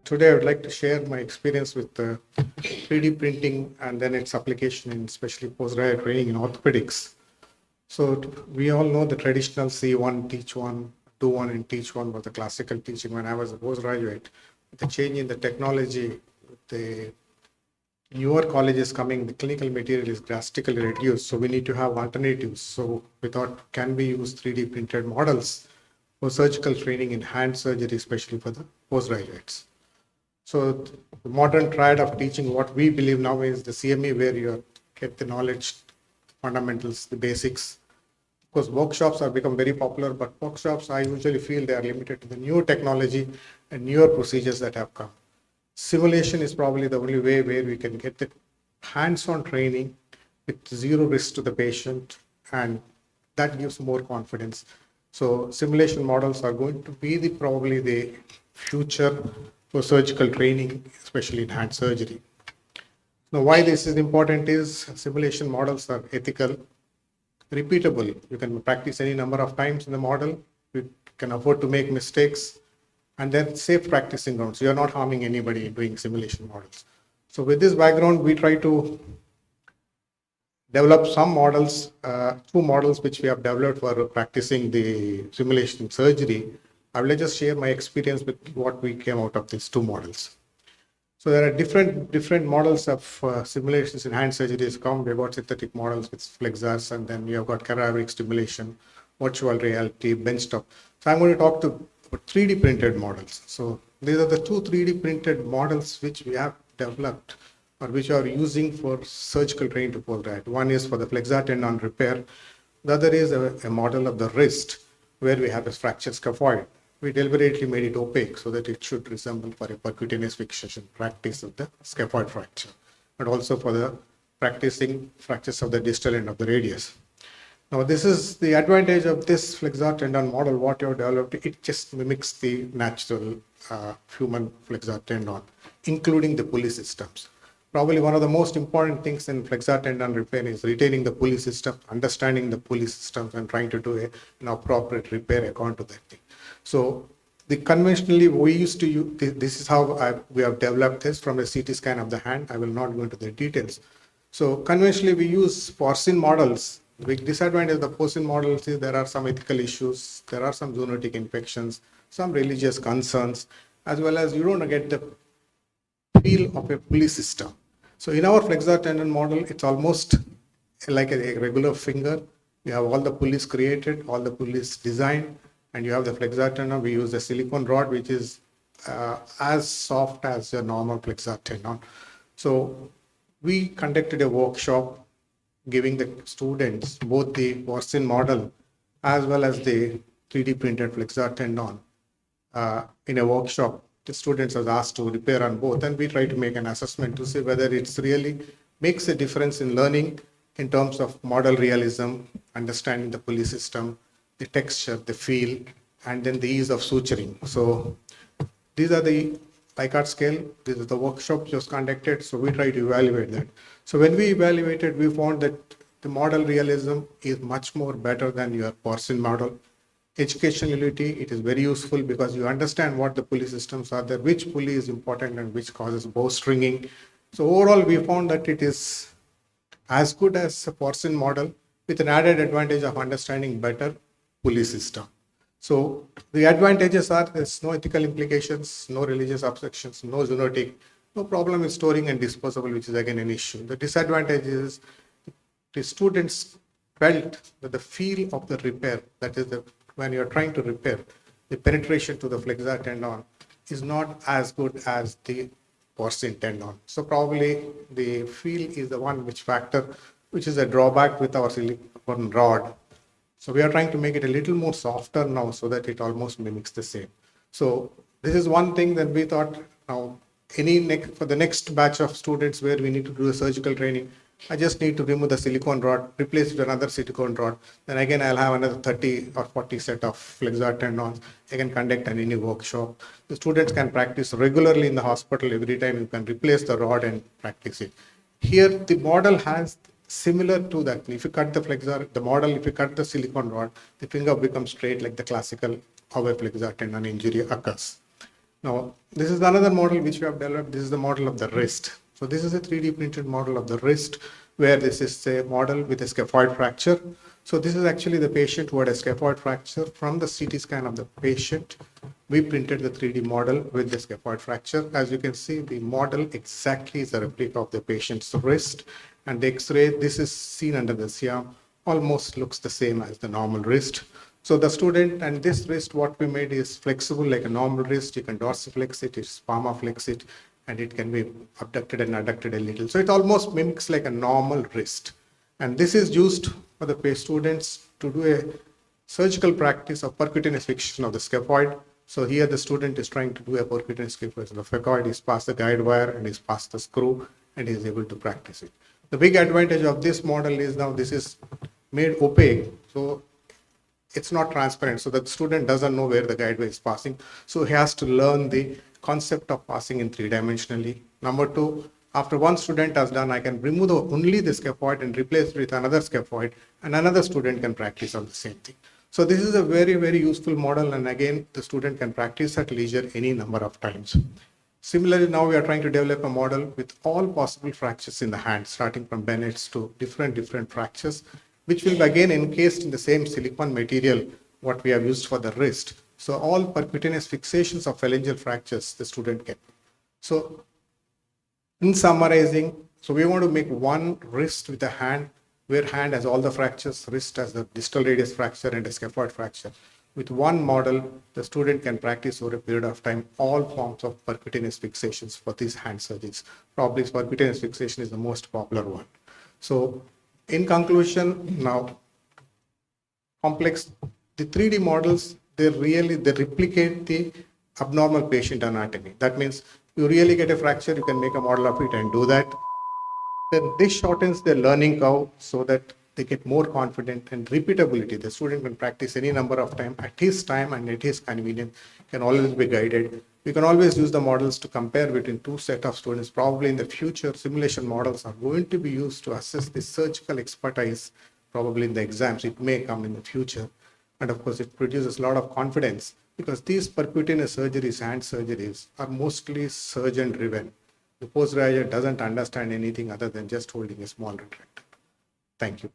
Today, I would like to share my experience with 3D printing and then its application in especially postgraduate training in orthopedics. So we all know the traditional see one, teach one, do one and teach one was the classical teaching when I was a postgraduate. With the change in the technology, the newer colleges coming, the clinical material is drastically reduced. So we need to have alternatives. So we thought, can we use 3D printed models for surgical training in hand surgery, especially for the postgraduates? So the modern triad of teaching, what we believe now is the CME, where you get the knowledge, fundamentals, the basics. Of course, workshops have become very popular, but workshops, I usually feel they are limited to the new technology and newer procedures that have come. Simulation is probably the only way where we can get the hands-on training with zero risk to the patient, and that gives more confidence. So simulation models are going to be probably the future for surgical training, especially in hand surgery. Now, why this is important is simulation models are ethical, repeatable. You can practice any number of times in the model. You can afford to make mistakes, and then safe practicing grounds. You are not harming anybody doing simulation models. So with this background, we try to develop some models, two models which we have developed for practicing the simulation surgery. I will just share my experience with what we came out of these two models. So there are different models of simulations in hand surgeries. We've got synthetic models with flexors, and then you have got cadaveric stimulation, virtual reality, benchtop. So I'm going to talk to 3D printed models. So these are the two 3D printed models which we have developed or which are using for surgical training to postgrad. One is for the flexor tendon repair. The other is a model of the wrist where we have a fractured scaphoid. We deliberately made it opaque so that it should resemble for a percutaneous fixation practice of the scaphoid fracture, but also for the practicing fractures of the distal end of the radius. Now, this is the advantage of this flexor tendon model, what you have developed. It just mimics the natural human flexor tendon, including the pulley systems. Probably one of the most important things in flexor tendon repair is retaining the pulley system, understanding the pulley systems, and trying to do an appropriate repair according to that thing. So the conventionally we used to use, this is how we have developed this from a CT scan of the hand. I will not go into the details. So conventionally we use porcine models. The big disadvantage of the porcine models is there are some ethical issues, there are some zoonotic infections, some religious concerns, as well as you don't get the feel of a pulley system. So in our flexor tendon model, it's almost like a regular finger. You have all the pulleys created, all the pulleys designed, and you have the flexor tendon. We use a silicone rod, which is as soft as a normal flexor tendon. So we conducted a workshop giving the students both the porcine model as well as the 3D printed flexor tendon in a workshop. The students are asked to repair on both, and we try to make an assessment to see whether it's really makes a difference in learning in terms of model realism, understanding the pulley system, the texture, the feel, and then the ease of suturing. So these are the Likert scale. This is the workshop just conducted. So we try to evaluate that. So when we evaluated, we found that the model realism is much more better than your porcine model. Educationality, it is very useful because you understand what the pulley systems are there, which pulley is important and which causes bowstringing. So overall, we found that it is as good as a porcine model with an added advantage of understanding better pulley system. So the advantages are there's no ethical implications, no religious objections, no zoonotic, no problem with storing and disposable, which is again an issue. The disadvantage is the students felt that the feel of the repair, that is when you're trying to repair, the penetration to the flexor tendon is not as good as the porcine tendon. So probably the feel is the one which is a drawback with our silicone rod. So we are trying to make it a little more softer now so that it almost mimics the same. So this is one thing that we thought now for the next batch of students where we need to do a surgical training, I just need to remove the silicone rod, replace it with another silicone rod. Then again, I'll have another 30 or 40 set of flexor tendons. I can conduct an any workshop. The students can practice regularly in the hospital. Every time you can replace the rod and practice it. Here, the model has similar to that. If you cut the flexor, the model, if you cut the silicone rod, the finger becomes straight like the classical how a flexor tendon injury occurs. Now, this is another model which we have developed. This is the model of the wrist. So this is a 3D printed model of the wrist, where this is a model with a scaphoid fracture. So this is actually the patient who had a scaphoid fracture. From the CT scan of the patient, we printed the 3D model with the scaphoid fracture. As you can see, the model exactly is a replica of the patient's wrist, and the X-ray, this is seen under the C-arm, almost looks the same as the normal wrist. So the student, and this wrist, what we made is flexible like a normal wrist. You can dorsiflex it, it's palmar flex it, and it can be abducted and adducted a little. So it almost mimics like a normal wrist. And this is used for the students to do a surgical practice of percutaneous fixation of the scaphoid. So here the student is trying to do a percutaneous fixation of the scaphoid. He's passed the guide wire and he's passed the screw, and he's able to practice it. The big advantage of this model is now this is made opaque. So it's not transparent. So the student doesn't know where the guide wire is passing. So he has to learn the concept of passing in 3-dimensionally. Number two, after one student has done, I can remove only the scaphoid and replace it with another scaphoid, and another student can practice on the same thing. So this is a very, very useful model, and again, the student can practice at leisure any number of times. Similarly, now we are trying to develop a model with all possible fractures in the hand, starting from Bennett's to different fractures, which will be again encased in the same silicone material what we have used for the wrist. So all percutaneous fixations of phalangeal fractures the student can. So in summarizing, so we want to make one wrist with a hand, where hand has all the fractures, wrist has the distal radius fracture and a scaphoid fracture. With one model, the student can practice over a period of time all forms of percutaneous fixations for these hand surgeries. Probably percutaneous fixation is the most popular one. So in conclusion, now complex, the 3D models, they replicate the abnormal patient anatomy. That means you really get a fracture, you can make a model of it and do that. Then this shortens their learning curve so that they get more confident, and repeatability. The student can practice any number of times at his time and at his convenience, can always be guided. We can always use the models to compare between two sets of students. Probably in the future, simulation models are going to be used to assess the surgical expertise, probably in the exams. It may come in the future. And of course, it produces a lot of confidence, because these percutaneous surgeries, hand surgeries, are mostly surgeon driven. The postgraduate doesn't understand anything other than just holding a small retractor. Thank you.